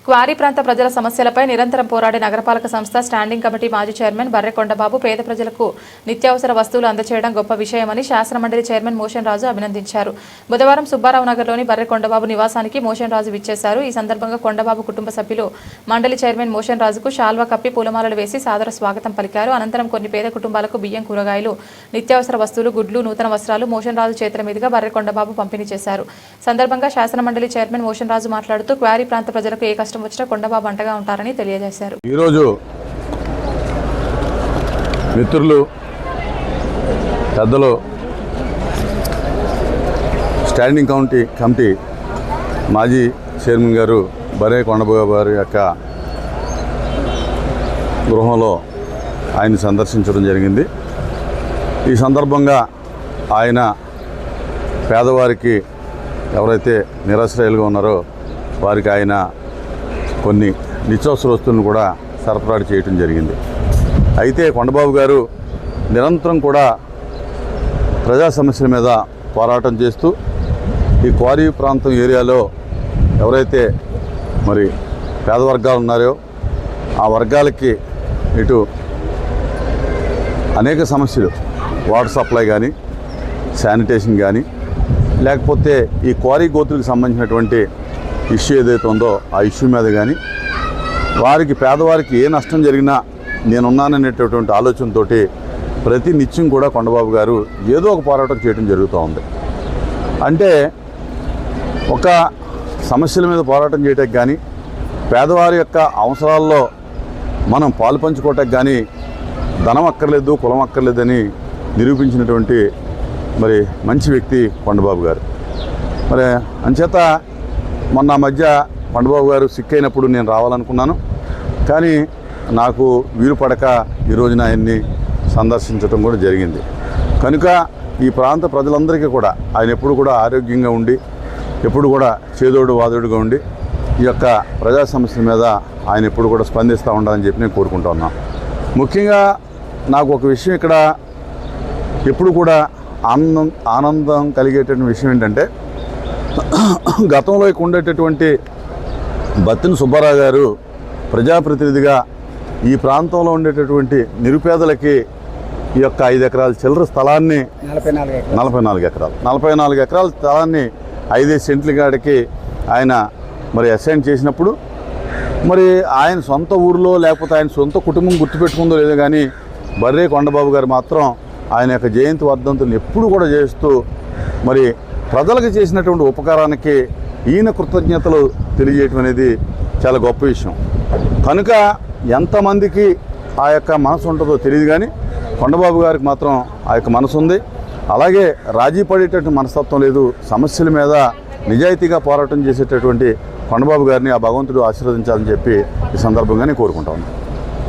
Quarry ప్రాంత ప్రజల సమస్యలపై నిరంతరం పోరాడే నగరపాలక సంస్థ స్టాండింగ్ కమిటీ మాజీ చైర్మన్ బర్రె కొండబాబు పేద ప్రజలకు నిత్యావసర వస్తువులు అందజేయడం గొప్ప విషయమని శాసనమండలి చైర్మన్ మోషన్ రాజు అభినందించారు. బుధవారం సుబ్బారావు నగర్లోని బర్రె కొండబాబు నివాసానికి మోషన్ రాజు విచ్చేశారు. ఈ సందర్భంగా కొండబాబు కుటుంబ సభ్యులు మండలి చైర్మన్ మోషన్ రాజుకు శాల్వా కప్పి పూలమాలలు వేసి సాదర స్వాగతం పలికారు. అనంతరం కొన్ని పేద కుటుంబాలకు బియ్యం, కూరగాయలు, నిత్యావసర వస్తువులు, గుడ్లు, నూతన వస్త్రాలు మోషన్ రాజు చేతుల మీదుగా బర్రె కొండబాబు పంపిణీ చేశారు. సందర్భంగా శాసనమండలి చైర్మన్ మోషన్ రాజు మాట్లాడుతూ క్వారీ ప్రాంత ప్రజలకు ఏ కష్టం వచ్చినా కొండబాబు అంటగా ఉంటారని తెలియజేశారు. ఈరోజు మిత్రులు పెద్దలు స్టాండింగ్ కమిటీ మాజీ చైర్మన్ గారు బర్రె కొండబాబు గారి యొక్క గృహంలో ఆయన సందర్శించడం జరిగింది. ఈ సందర్భంగా ఆయన పేదవారికి ఎవరైతే నిరాశ్రయాలుగా ఉన్నారో వారికి ఆయన కొన్ని నిత్యావసర వస్తువులను కూడా సరఫరా చేయటం జరిగింది. అయితే కొండబాబు గారు నిరంతరం కూడా ప్రజా సమస్యల మీద పోరాటం చేస్తూ ఈ క్వారీ ప్రాంతం ఏరియాలో ఎవరైతే మరి పేద వర్గాలు ఉన్నారో ఆ వర్గాలకి ఇటు అనేక సమస్యలు, వాటర్ సప్లై కానీ, శానిటేషన్ కానీ, లేకపోతే ఈ క్వారీ గోతులకు సంబంధించినటువంటి ఇష్యూ ఏదైతే ఉందో ఆ ఇష్యూ మీద కానీ వారికి పేదవారికి ఏ నష్టం జరిగినా నేనున్నాననేటటువంటి ఆలోచనతో ప్రతి నిత్యం కూడా కొండబాబు గారు ఏదో ఒక పోరాటం చేయడం జరుగుతూ ఉంది. అంటే ఒక సమస్యల మీద పోరాటం చేయడానికి కానీ, పేదవారి యొక్క అవసరాల్లో మనం పాలు పంచుకోవటానికి కానీ ధనం అక్కర్లేదు, కులం అక్కర్లేదని నిరూపించినటువంటి మరి మంచి వ్యక్తి కొండబాబు గారు. మరి అంచేత మొన్న మధ్య కొండబాబు గారు సిక్ అయినప్పుడు నేను రావాలనుకున్నాను, కానీ నాకు వీలు పడక ఈ రోజున ఆయన్ని సందర్శించడం కూడా జరిగింది. కనుక ఈ ప్రాంత ప్రజలందరికీ కూడా ఆయన ఎప్పుడు కూడా ఆరోగ్యంగా ఉండి, ఎప్పుడు కూడా చేదోడు వాదోడుగా ఉండి ఈ యొక్క ప్రజా సమస్యల మీద ఆయన ఎప్పుడు కూడా స్పందిస్తూ ఉండాలని చెప్పి నేను కోరుకుంటా ఉన్నాను. ముఖ్యంగా నాకు ఒక విషయం ఇక్కడ ఎప్పుడు కూడా ఆనందం కలిగేటటువంటి విషయం ఏంటంటే, గతంలో ఇక్కడ ఉండేటటువంటి బత్తిన సుబ్బారావు గారు ప్రజాప్రతినిధిగా ఈ ప్రాంతంలో ఉండేటటువంటి నిరుపేదలకి ఈ యొక్క 5 ఎకరాల చిల్లర స్థలాన్ని 44 ఎకరాల స్థలాన్ని 5 సెంట్ల కాడికి ఆయన మరి అసైన్ చేసినప్పుడు మరి ఆయన సొంత ఊరిలో లేకపోతే ఆయన సొంత కుటుంబం గుర్తుపెట్టుకుందో లేదో కానీ బర్రె కొండబాబు గారు మాత్రం ఆయన యొక్క జయంతి వర్ధంతులను ఎప్పుడు కూడా చేస్తూ మరి ప్రజలకు చేసినటువంటి ఉపకారానికి ఈయన కృతజ్ఞతలు తెలియజేయటం అనేది చాలా గొప్ప విషయం. కనుక ఎంతమందికి ఆ యొక్క మనసు ఉంటుందో తెలియదు, కానీ కొండబాబు గారికి మాత్రం ఆ యొక్క మనసు ఉంది. అలాగే రాజీ పడేటటువంటి మనస్తత్వం లేదు. సమస్యల మీద నిజాయితీగా పోరాటం చేసేటటువంటి కొండబాబు గారిని ఆ భగవంతుడు ఆశీర్వదించాలని చెప్పి ఈ సందర్భంగా నేను కోరుకుంటా ఉన్నాను.